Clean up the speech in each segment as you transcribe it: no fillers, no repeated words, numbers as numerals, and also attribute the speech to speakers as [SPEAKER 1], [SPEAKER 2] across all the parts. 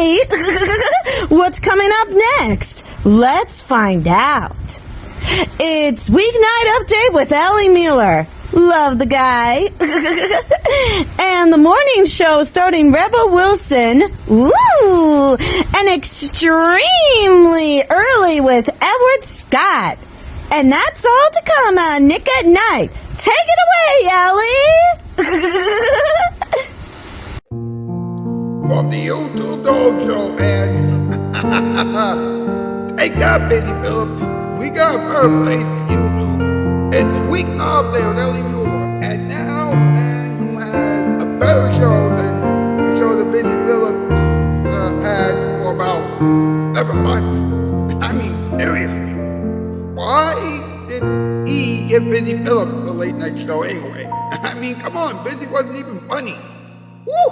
[SPEAKER 1] okay. What's coming up next? Let's find out. It's Weeknight Update with Ellie Muller. Love the guy. And the morning show starting Rebel Wilson. Woo! And extremely early with Edward Scott. And that's all to come on Nick at Night. Take it away, Ellie.
[SPEAKER 2] From the YouTube Dog Show, man. Take that, Busy Phillips. We got a better place than you do. It's Weeknight Update with Ellie Muller. And now, a man who has a better show than the show that Busy Phillips had for about 7 months. I mean, seriously. Why did he give Busy Phillips the late night show anyway? I mean, come on, Busy wasn't even funny. Woo!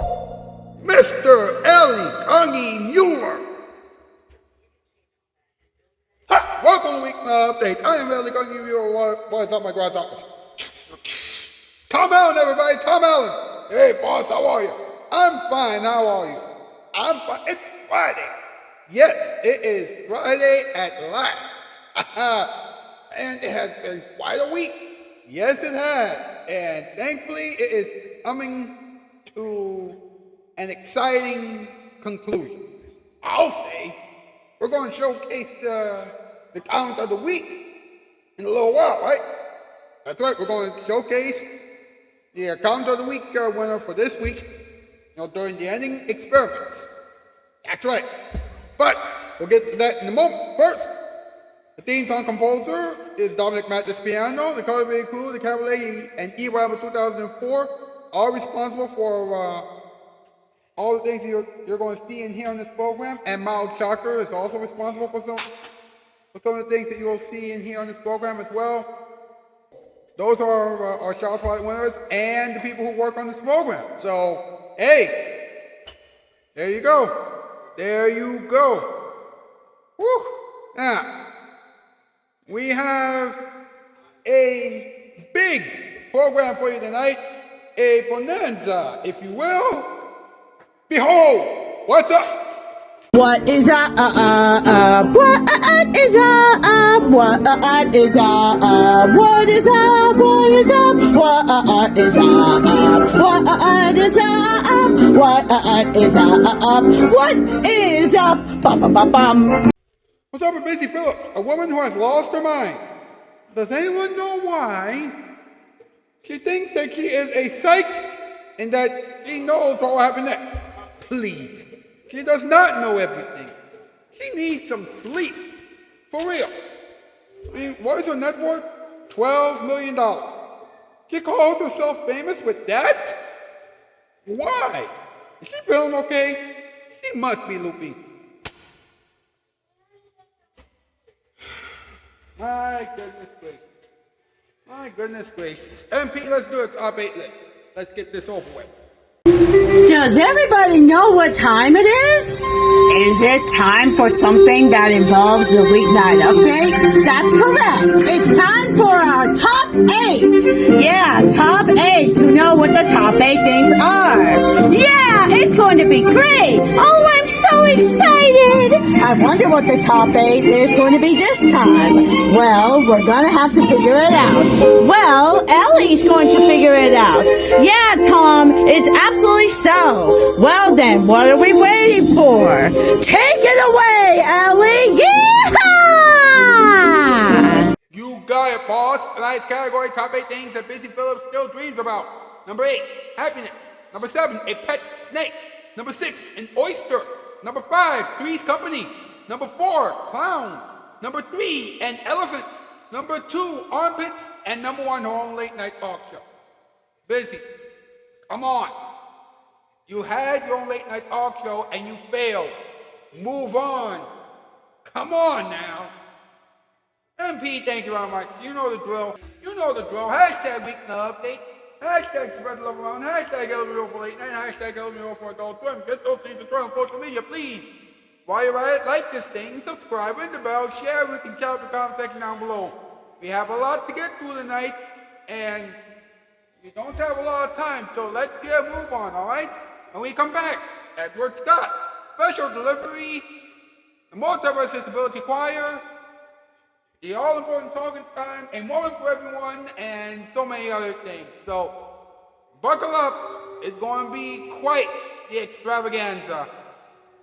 [SPEAKER 2] Mr. Ellie Congy Muller. Hi, welcome to Weeknight Update. I am Ellie Congy Muller. Boys up my grasshoppers. Tom Allen, everybody. Tom Allen. Hey, boss, how are you? I'm fine. How are you? I'm fine. It's Friday. Yes, it is Friday at last. And it has been quite a week. Yes, it has. And thankfully, it is coming to an exciting conclusion. I'll say we're going to showcase the count of the week in a little while, right? That's right. We're going to showcase the count of the week winner for this week, during the ending experiments. That's right. But we'll get to that in a moment. First, the theme song composer is Dominic Mattis Piano, the color very cool, the Cavalier, and E-Rabble 2004, all responsible for all the things you're going to see and hear on this program. And Mild Shocker is also responsible for some of the things that you'll see and hear on this program as well. Those are our Shoutout Spotlight winners and the people who work on this program. So, hey, there you go. There you go. Woo! Now, we have a big program for you tonight, a bonanza, if you will. Behold, what's up?
[SPEAKER 1] What is up? What is up? What is up? What is up? What is up? What is up? What is up? What is up? What is up? Bum bum bum bum.
[SPEAKER 2] What's up with Busy Phillips, a woman who has lost her mind? Does anyone know why? She thinks that she is a psychic and that she knows what will happen next. Please. She does not know everything. She needs some sleep. For real. I mean, what is her net worth? $12 million. She calls herself famous with that? Why? Is she feeling okay? She must be loopy. My goodness gracious. My goodness gracious. MP, let's do a top 8 list. Let's get this over with.
[SPEAKER 1] Does everybody know what time it is? Is it time for something that involves the Weeknight Update? That's correct. It's time for our top 8. Yeah, top 8 to know what the top 8 things are. Yeah, it's going to be great. Oh, I'm so excited. I wonder what the top 8 is going to be this time. Well, we're going to have to figure it out. Well, Ellie's going to figure it out. Yeah, Tom, it's absolutely so. Well then, what are we waiting for? Take it away, Ellie! Yeah!
[SPEAKER 2] You got it, boss. Tonight's category, top 8 things that Busy Phillips still dreams about. Number 8, happiness. Number 7, a pet snake. Number 6, an oyster. Number 5, Three's Company. Number 4, clowns. Number 3, an elephant. Number 2, armpits. And number 1, her own late night talk show. Busy. Come on. You had your own late night talk show and you failed. Move on. Come on now. MP, thank you very much. You know the drill. You know the drill. Hashtag Weeknight Update. Hashtag spread love around. Hashtag LMO for late night. Hashtag LMO for adult swim. Get those things to try on social media, please. While you're at it, like this thing, subscribe, ring the bell, share. We can shout the comment section down below. We have a lot to get through tonight, and we don't have a lot of time, so let's get a move on, all right? When we come back, Edward Scott, special delivery, the Multiverse Disability Choir, the all-important talking time, a moment for everyone, and so many other things. So, buckle up. It's going to be quite the extravaganza.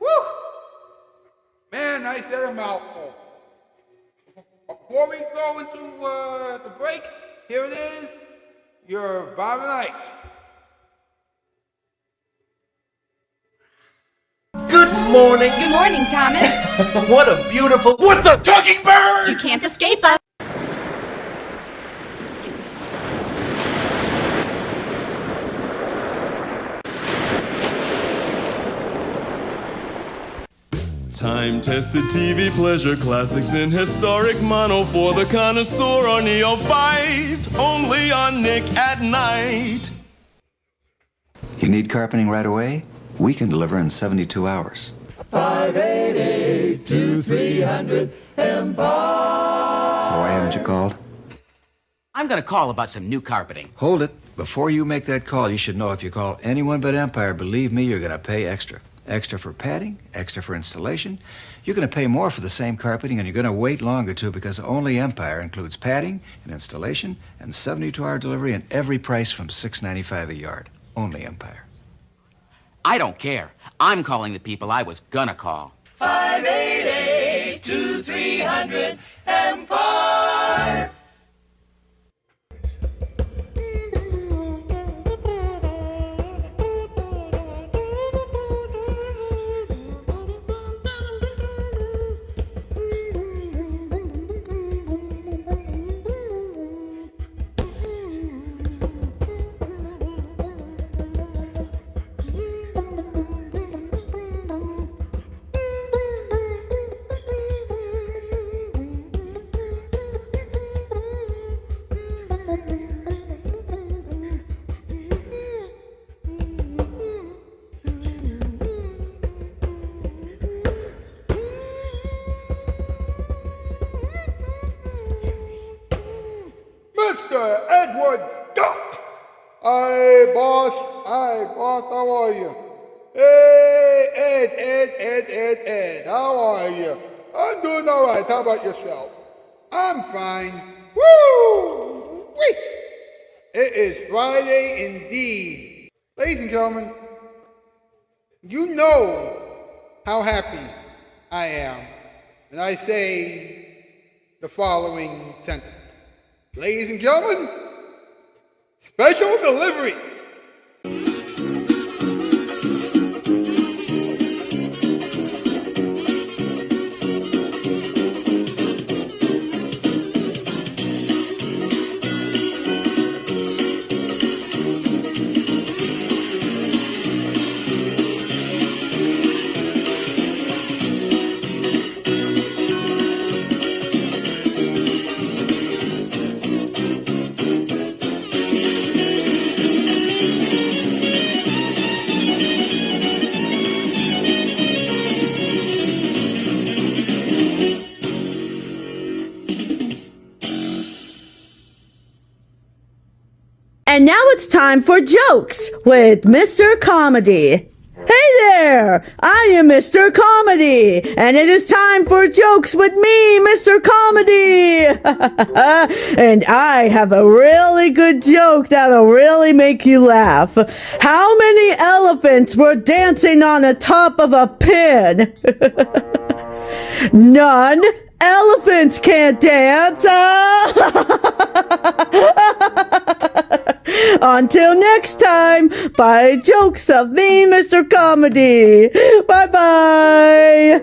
[SPEAKER 2] Woo! Man, I said a mouthful. Before we go into the break, here it is, your vibe of the night.
[SPEAKER 3] Good morning.
[SPEAKER 4] Good morning, Thomas.
[SPEAKER 3] What a beautiful... What the talking bird?
[SPEAKER 4] You can't escape us.
[SPEAKER 5] Time-tested TV pleasure classics in historic mono for the connoisseur or neophyte. Only on Nick at Night.
[SPEAKER 6] You need carpeting right away? We can deliver in 72 hours.
[SPEAKER 7] 588-2300 Empire.
[SPEAKER 6] So why haven't you called?
[SPEAKER 8] I'm gonna call about some new carpeting.
[SPEAKER 6] Hold it. Before you make that call, you should know if you call anyone but Empire, believe me, you're gonna pay extra. Extra for padding, extra for installation. You're gonna pay more for the same carpeting, and you're gonna wait longer too, because only Empire includes padding and installation and 72-hour delivery and every price from $6.95 a yard. Only Empire.
[SPEAKER 8] I don't care. I'm calling the people I was gonna call.
[SPEAKER 7] 588-2300 Empire.
[SPEAKER 2] Mr. Edward Scott! Hi, boss, how are you? Hey, Ed, how are you? I'm doing all right, how about yourself? I'm fine. Woo! Whee! It is Friday indeed. Ladies and gentlemen, you know how happy I am when I say the following sentence. Ladies and gentlemen, special delivery.
[SPEAKER 1] And now it's time for jokes with Mr. Comedy. Hey there! I am Mr. Comedy, and it is time for jokes with me, Mr. Comedy! And I have a really good joke that'll really make you laugh. How many elephants were dancing on the top of a pin? None. Elephants can't dance. Until next time, buy jokes of me, Mr. Comedy. Bye-bye.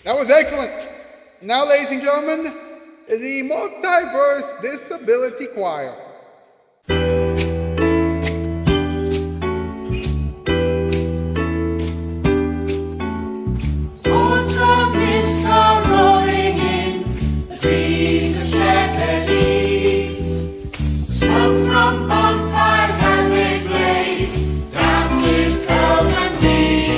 [SPEAKER 2] That was excellent. Now, ladies and gentlemen, the Multiverse Disability Choir.
[SPEAKER 7] Autumn mists are rolling in, the trees are shed their leaves. Smoke from bonfires as they blaze, dances, bells and leaves.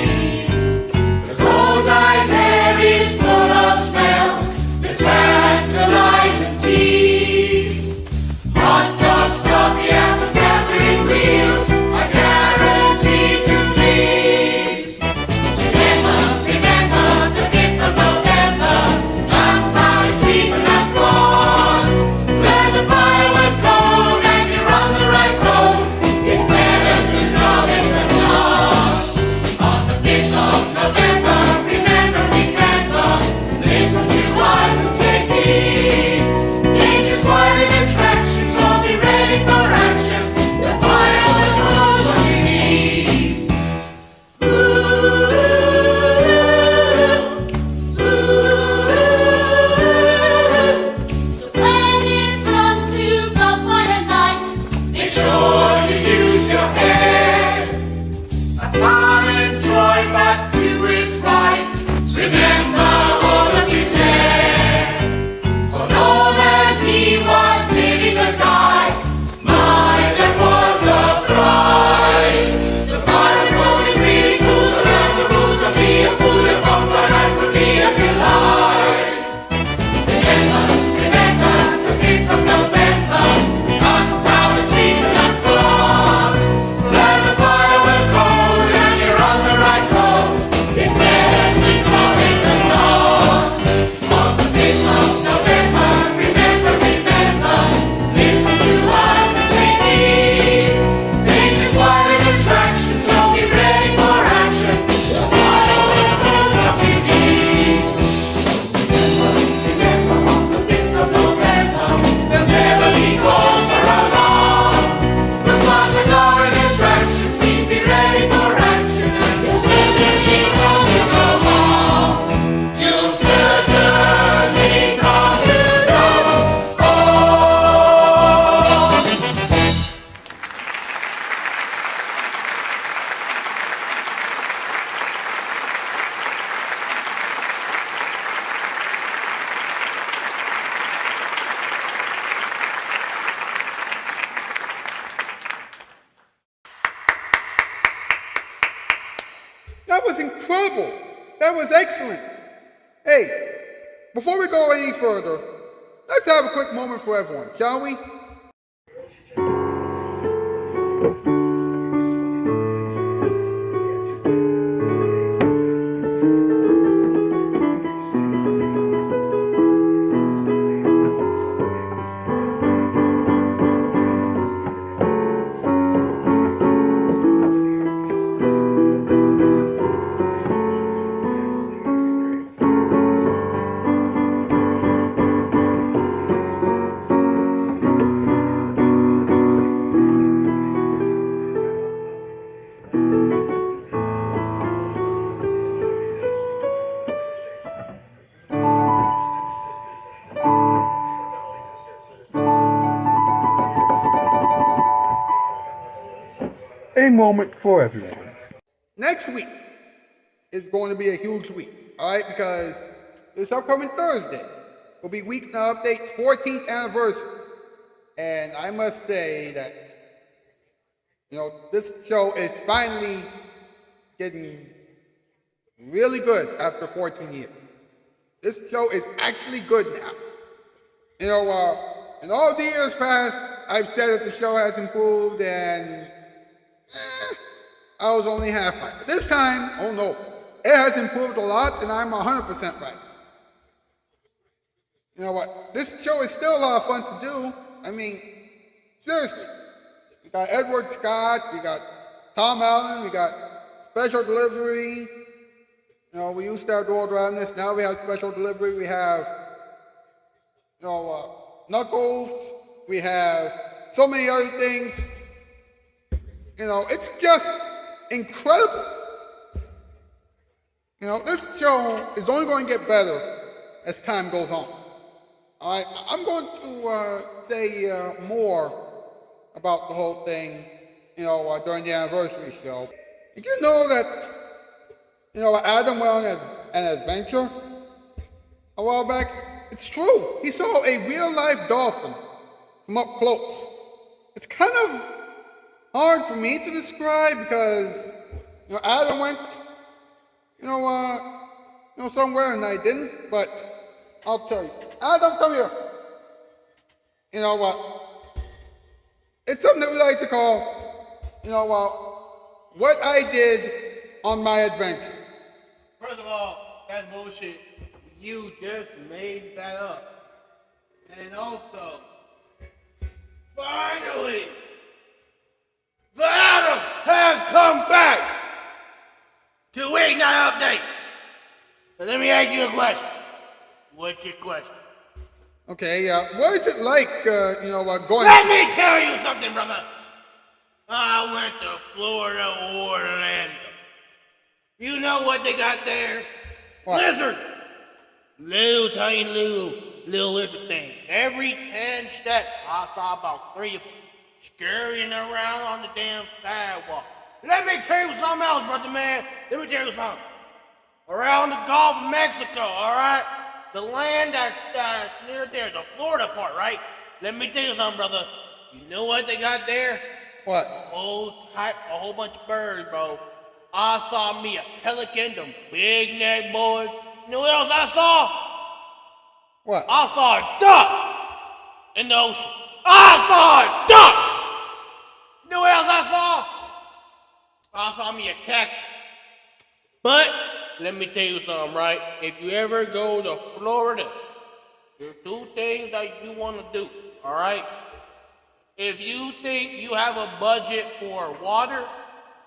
[SPEAKER 2] That was incredible. That was excellent. Hey, before we go any further, let's have a quick moment for everyone, shall we? A moment for everyone. Next week is going to be a huge week, all right? Because this upcoming Thursday will be Weeknight Update's 14th anniversary. And I must say that, this show is finally getting really good after 14 years. This show is actually good now. In all the years past, I've said that the show has improved and I was only half right. But this time, oh no, it has improved a lot and I'm 100% right. You know what? This show is still a lot of fun to do. I mean, seriously. We got Edward Scott, we got Tom Allen, we got Special Delivery. We used to have Dual Randomness, now we have Special Delivery. We have, Knuckles. We have so many other things. It's just incredible. This show is only going to get better as time goes on. All right, I'm going to say more about the whole thing, during the anniversary show. Did you know that, Adam went on an adventure a while back? It's true. He saw a real-life dolphin from up close. It's kind of hard for me to describe because, Adam went, somewhere and I didn't, but I'll tell you. Adam, come here. You know what? It's something that we like to call, what I did on my adventure.
[SPEAKER 9] First of all, that's bullshit. You just made that up. And also, finally, the Adam has come back to Weeknight Update. But let me ask you a question. What's your question?
[SPEAKER 2] Okay, what is it like, going...
[SPEAKER 9] Let me tell you something, brother. I went to Florida, Orlando. You know what they got there?
[SPEAKER 2] What?
[SPEAKER 9] Lizard. Little tiny little lizard thing. Every 10 steps, I saw about 3 of them scurrying around on the damn sidewalk. Let me tell you something else, brother man. Let me tell you something. Around the Gulf of Mexico, all right? The land that's near there, the Florida part, right? Let me tell you something, brother. You know what they got there?
[SPEAKER 2] What?
[SPEAKER 9] A whole bunch of birds, bro. I saw me a pelican, them big neck boys. You know what else I saw?
[SPEAKER 2] What?
[SPEAKER 9] I saw a duck in the ocean. I saw a duck! You know what else I saw me a cactus. But let me tell you something, right? If you ever go to Florida, there's 2 things that you want to do, all right? If you think you have a budget for water,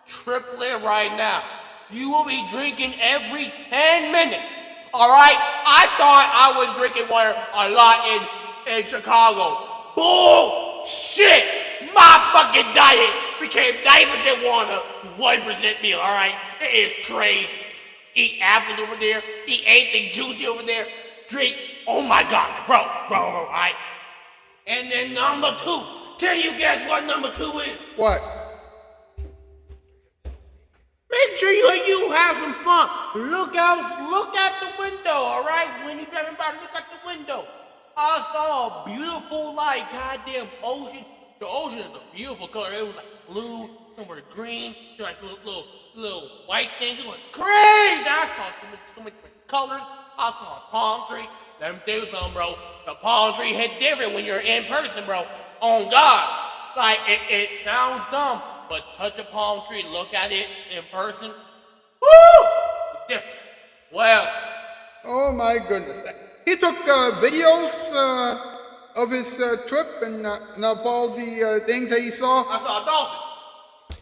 [SPEAKER 9] triple it right now. You will be drinking every 10 minutes, all right? I thought I was drinking water a lot in Chicago. Bullshit! My fucking diet became 90% water, 1% meal, all right? It is crazy. Eat apples over there, eat anything juicy over there, drink, oh my God, bro, all right? And then number 2, can you guess what number 2 is?
[SPEAKER 2] What?
[SPEAKER 9] Make sure you have some fun. Look out the window, all right? When you're driving by, look out the window. I saw a beautiful, goddamn ocean. The ocean is a beautiful color. It was like blue, somewhere green, like little little white things. It was crazy. I saw so many different colors. I saw a palm tree. Let me tell you something, bro. The palm tree hit different when you're in person, bro. On God. Like, it sounds dumb, but touch a palm tree, look at it in person. Woo! It's different. Well.
[SPEAKER 2] Oh my goodness. He took videos of his trip and of all the things that he saw.
[SPEAKER 9] I saw a dolphin.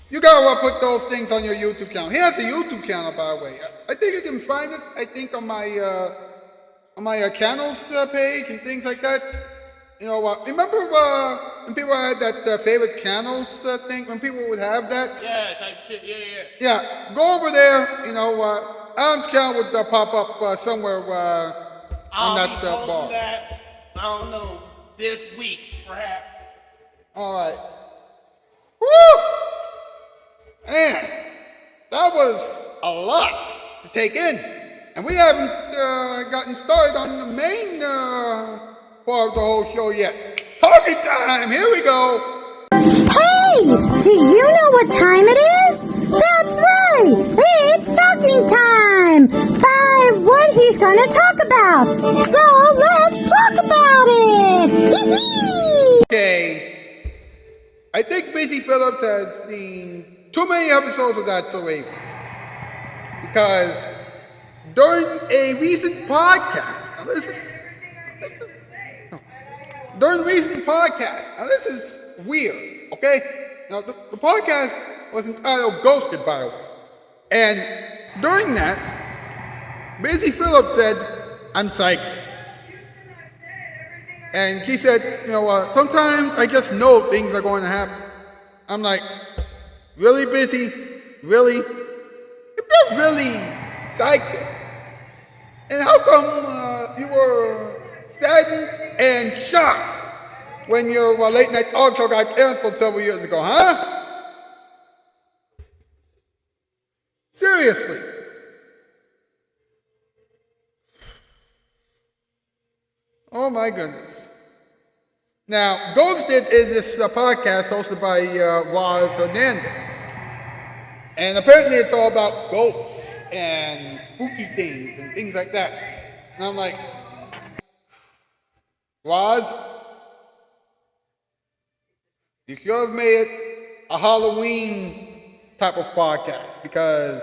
[SPEAKER 2] You gotta put those things on your YouTube channel. He has a YouTube channel, by the way. I think you can find it, I think, on my channels page and things like that. You know, remember when people had that favorite channels thing? When people would have that?
[SPEAKER 9] Yeah, type shit. Yeah.
[SPEAKER 2] Yeah, go over there. You know, Adam's channel would pop up somewhere on that bar.
[SPEAKER 9] That, I don't know, this week, perhaps.
[SPEAKER 2] All right. Woo! Man, that was a lot to take in. And we haven't gotten started on the main part of the whole show yet. Talking time! Here we go!
[SPEAKER 1] Hey, do you know what time it is? That's right, it's talking time by what he's going to talk about. So let's talk about it.
[SPEAKER 2] Okay, I think Busy Phillips has seen too many episodes of That So Raven. Because during a recent podcast, now this is weird, okay? Now, the podcast was entitled Ghosted, by the way. And during that, Busy Phillips said, I'm psychic. And she said, you know, sometimes I just know things are going to happen. I'm like, really, Busy? Really? If you're really psychic, and how come you were saddened and shocked when your late night talk show got canceled several years ago, huh? Seriously. Oh my goodness. Now, Ghosted is this podcast hosted by Roz Hernandez. And apparently it's all about ghosts and spooky things and things like that. And I'm like, Roz, you should have made it a Halloween type of podcast, because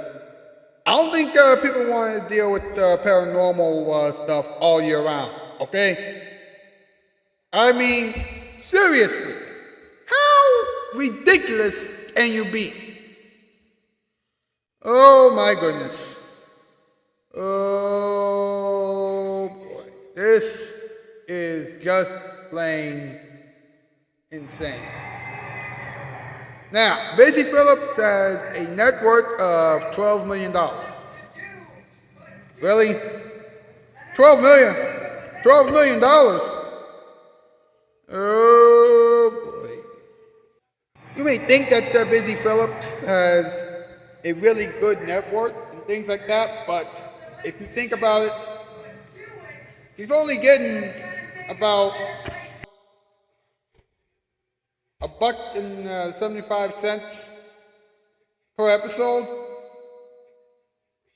[SPEAKER 2] I don't think people want to deal with paranormal stuff all year round, okay? I mean, seriously, how ridiculous can you be? Oh my goodness. Oh boy. This is just plain insane. Now, Busy Phillips has a net worth of $12 million. Really? $12 million? $12 million? Oh boy. You may think that Busy Phillips has a really good net worth and things like that, but if you think about it, he's only getting about $1.75 per episode.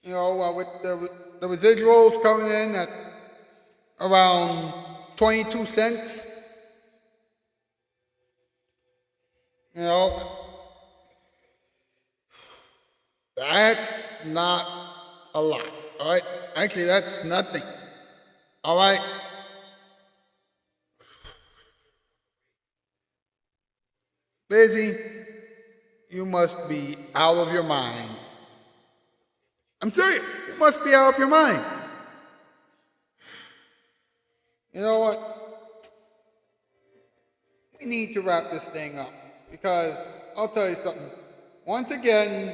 [SPEAKER 2] You know, with the residuals coming in at around 22 cents. You know, that's not a lot, all right? Actually, that's nothing, all right? Busy, you must be out of your mind. I'm serious, you must be out of your mind. You know what? We need to wrap this thing up, because I'll tell you something. Once again,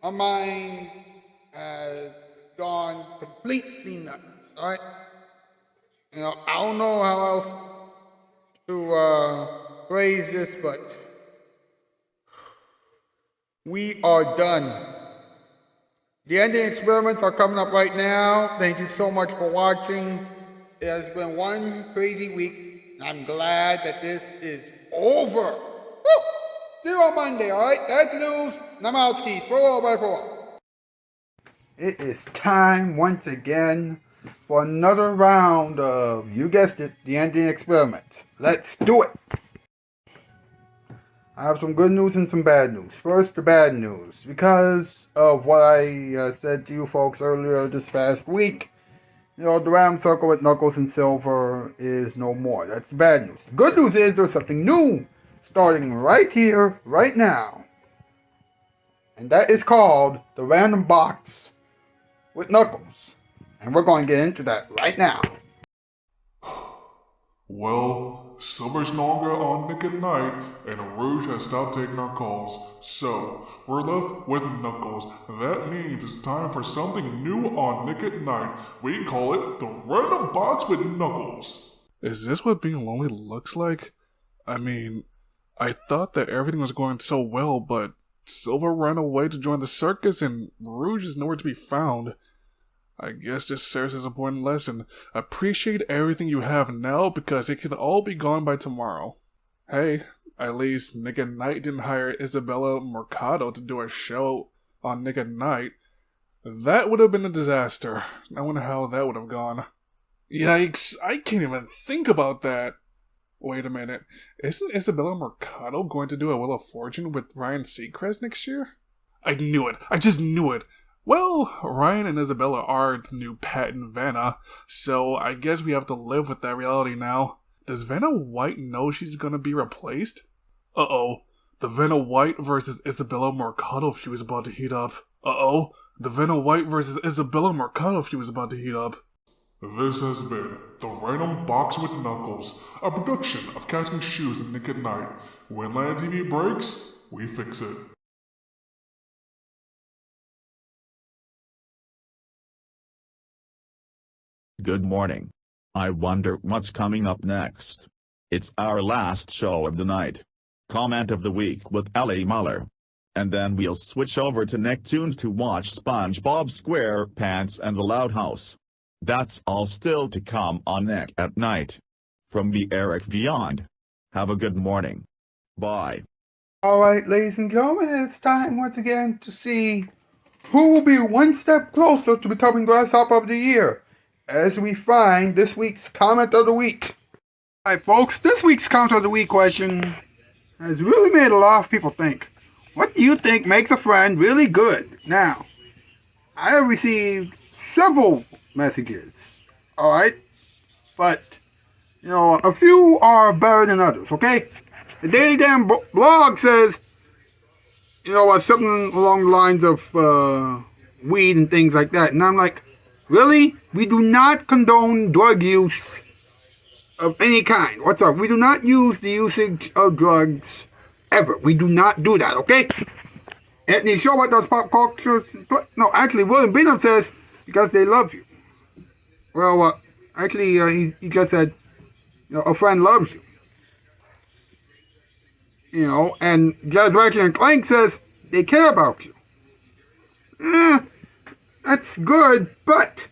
[SPEAKER 2] our mind has gone completely nuts, all right? You know, I don't know how else to phrase this, but we are done. The ending experiments are coming up right now. Thank you so much for watching. It has been one crazy week, and I'm glad that this is over. Woo! See you on Monday, alright? That's the news. And I'm out skis. It is time once again for another round of, you guessed it, the ending experiments. Let's do it! I have some good news and some bad news. First, the bad news. Because of what I said to you folks earlier this past week, the round circle with Knuckles and Silver is no more. That's bad news. The good news is there's something new starting right here, right now. And that is called the Random Box with Knuckles. And we're going to get into that right now.
[SPEAKER 10] Well, Silver's no longer on Nick at Night, and Rouge has stopped taking our calls. So, we're left with Knuckles. That means it's time for something new on Nick at Night. We call it the Random Box with Knuckles. Is this what being lonely looks like? I mean, I thought that everything was going so well, but Silver ran away to join the circus and Rouge is nowhere to be found. I guess this serves as an important lesson. Appreciate everything you have now because it can all be gone by tomorrow. Hey, at least Nick at Night didn't hire Isabella Mercado to do a show on Nick at Night. That would have been a disaster. I wonder how that would have gone. Yikes, I can't even think about that. Wait a minute, isn't Isabella Mercado going to do a Wheel of Fortune with Ryan Seacrest next year? I knew it, I just knew it. Well, Ryan and Isabella are the new Pat and Vanna, so I guess we have to live with that reality now. Does Vanna White know she's gonna be replaced? Uh-oh, the Vanna White versus Isabella Mercado feud is about to heat up. Uh-oh, the Vanna White versus Isabella Mercado feud is about to heat up. This has been The Random Box with Knuckles, a production of Casting Shoes and Nick at Night. When Land TV breaks, we fix it.
[SPEAKER 11] Good morning. I wonder what's coming up next. It's our last show of the night. Comment of the week with Ellie Muller. And then we'll switch over to Nicktoons to watch SpongeBob SquarePants and the Loud House. That's all still to come on Nick at Night. From me, Eric Beyond. Have a good morning. Bye.
[SPEAKER 2] Alright, ladies and gentlemen, it's time once again to see who will be one step closer to becoming Grasshopper of the Year, as we find this week's Comment of the Week. Alright folks, this week's Comment of the Week question has really made a lot of people think. What do you think makes a friend really good? Now, I have received several messages, alright? But, a few are better than others, okay? The Daily Damn blog says, something along the lines of weed and things like that. And I'm like, really? We do not condone drug use of any kind. What's up? We do not use the usage of drugs ever. We do not do that, okay? Anthony Showbot does pop culture. No, actually, William Bingham says, because they love you. Well, actually, he just said, a friend loves you. And Jazz Ratchet and Clank says they care about you. That's good, but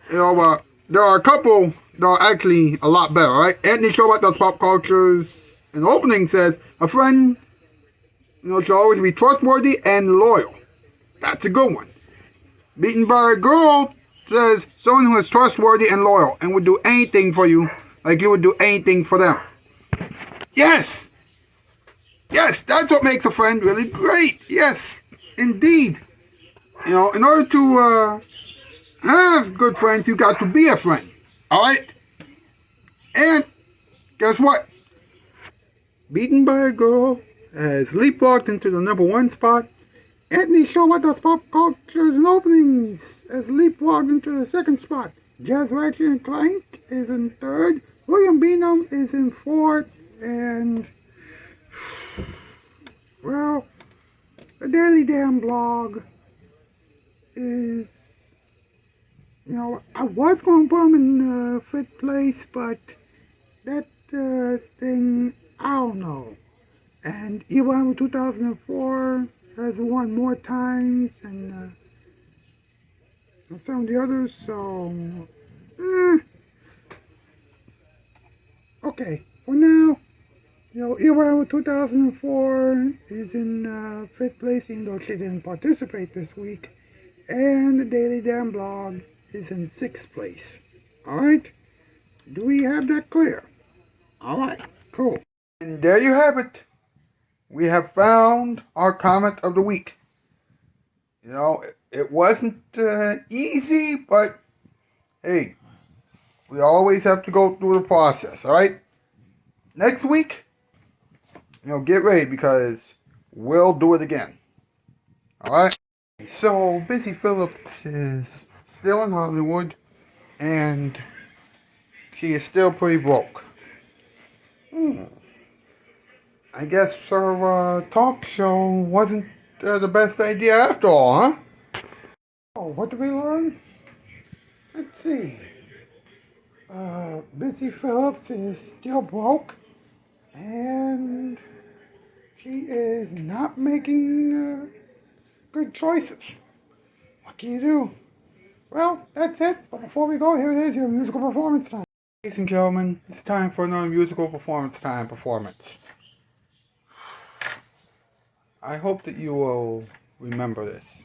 [SPEAKER 2] there are a couple that are actually a lot better, right? Anthony Showbot does pop cultures. An opening says a friend, should always be trustworthy and loyal. That's a good one. Beaten by a Girl says someone who is trustworthy and loyal and would do anything for you like you would do anything for them. Yes! Yes, that's what makes a friend really great. Yes, indeed. In order to have good friends, you got to be a friend. Alright? And guess what? Beaten by a Girl has leapfrogged into the #1 spot. Anthony Showbot does pop cultures and openings has leapfrogged into the 2nd spot. Jazz Ratchet and Clank is in 3rd. William Beanham is in 4th. And, well, the Daily Damn blog is, I was going to put him in 5th place, but that thing, I don't know. And Iwan 2004 has won more times than some of the others, so, okay, for now, Iran 2004 is in 5th place, even though she didn't participate this week. And the Daily Damn Blog is in 6th place. Alright? Do we have that clear? Alright, cool. And there you have it. We have found our comment of the week. It wasn't easy, but hey, we always have to go through the process, alright? Next week, get ready because we'll do it again. Alright? So, Busy Phillips is still in Hollywood, and she is still pretty broke. I guess her talk show wasn't the best idea after all, huh? Oh, what did we learn? Let's see. Busy Phillips is still broke, and she is not making good choices. What can you do? Well, that's it. But before we go, here it is, your musical performance time. Ladies and gentlemen, it's time for another musical performance. I hope that you will remember this.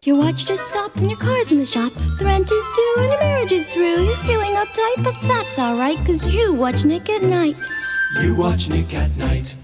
[SPEAKER 12] Your watch just stopped and your car's in the shop. The rent is due and your marriage is through. You're feeling uptight, but that's alright, 'cause you watch Nick at Night.
[SPEAKER 3] You watch Nick at Night.